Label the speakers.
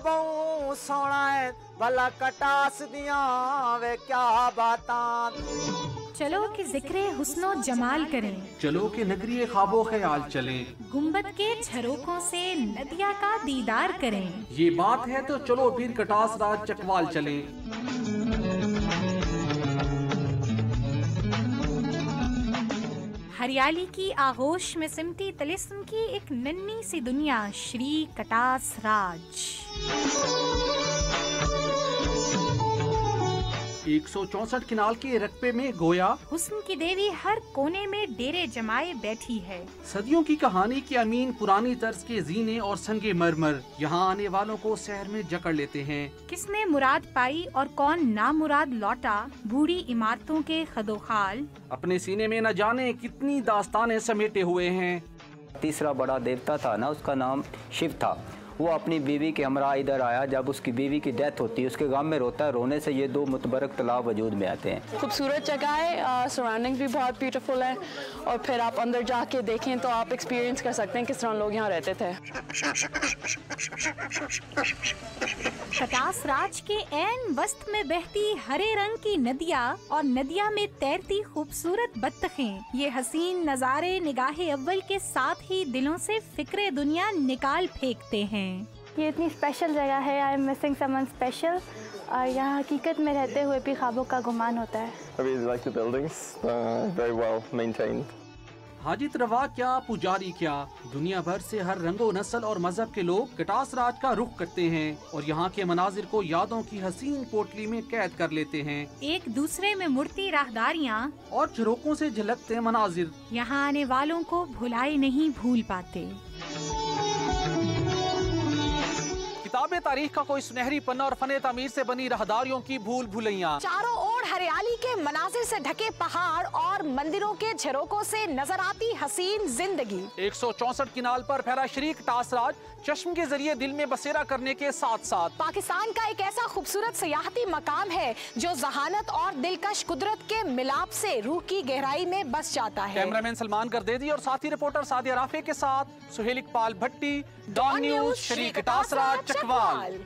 Speaker 1: बहु सोना है भला कटास दिया वे क्या बातां।
Speaker 2: चलो कि जिक्रे हुस्नो जमाल करें,
Speaker 3: चलो कि नगरी ख्वाबो ख्याल चलें,
Speaker 2: गुम्बद के झरोकों से नदिया का दीदार करें।
Speaker 3: ये बात है तो चलो फिर कटास राज चकवाल चलें।
Speaker 2: हरियाली की आगोश में सिमटी तिलिस्म की एक नन्ही सी दुनिया, श्री कटास राज।
Speaker 3: 164 किनाल के रकबे में गोया
Speaker 2: हुस्न की देवी हर कोने में डेरे जमाए बैठी है।
Speaker 3: सदियों की कहानी के अमीन पुरानी तर्ज के जीने और संगे मरमर यहाँ आने वालों को शहर में जकड़ लेते हैं।
Speaker 2: किसने मुराद पाई और कौन नामुराद लौटा, बूढ़ी इमारतों के खदोखाल
Speaker 3: अपने सीने में न जाने कितनी दास्तानें समेटे हुए हैं।
Speaker 4: तीसरा बड़ा देवता था ना, उसका नाम शिव था। वो अपनी बीवी के हमरा इधर आया। जब उसकी बीवी की डेथ होती है, उसके गम में रोता है। रोने से ये दो मुतबरक तालाब वजूद में आते हैं।
Speaker 5: खूबसूरत जगह है, सराउंडिंग्स भी बहुत ब्यूटीफुल है और फिर आप अंदर जाके देखें तो आप एक्सपीरियंस कर सकते हैं किस तरह लोग यहाँ रहते थे।
Speaker 2: कटास राज के ऐन वस्त में बहती हरे रंग की नदियाँ और नदिया में तैरती खूबसूरत बत्तखें, ये हसीन नज़ारे निगाहे अव्वल के साथ ही दिलों से फिक्रे दुनिया निकाल फेंकते हैं।
Speaker 6: ये इतनी स्पेशल जगह है, I am missing someone special, और यहाँ हकीकत में रहते हुए भी ख्वाबों का गुमान होता है।
Speaker 7: I really like the buildings, very well maintained.
Speaker 3: हाजित रवा क्या पुजारी क्या, दुनिया भर से हर रंगो नस्ल और मजहब के लोग कटास राज का रुख करते हैं और यहाँ के मनाजिर को यादों की हसीन पोटली में कैद कर लेते हैं।
Speaker 2: एक दूसरे में मुड़ती राहदारियाँ
Speaker 3: और झरोकों से झलकते मनाजिर
Speaker 2: यहाँ आने वालों को भुलाए नहीं भूल पाते।
Speaker 3: किताबे तारीख का कोई सुनहरी पन्ना और फने तामीर से बनी राहदारियों की भूल भुलैया।
Speaker 8: चारों ओर हरियाली के मनाजिर से ढके पहाड़ और मंदिरों के झरोकों से नजर आती हसीन जिंदगी।
Speaker 3: 164 किनाल पर फैला श्री कटास राज चश्म के जरिए दिल में बसेरा करने के साथ साथ
Speaker 8: पाकिस्तान का एक ऐसा खूबसूरत सियाहती मकाम है जो जहानत और दिलकश कुदरत के मिलाप से रूह की गहराई में बस जाता है।
Speaker 3: कैमरामैन सलमान गर्देदी और साथी रिपोर्टर सादिया राफे के साथ सुहेल इकबाल भट्टी, डॉन न्यूज़, श्री कटास राज चकवाल।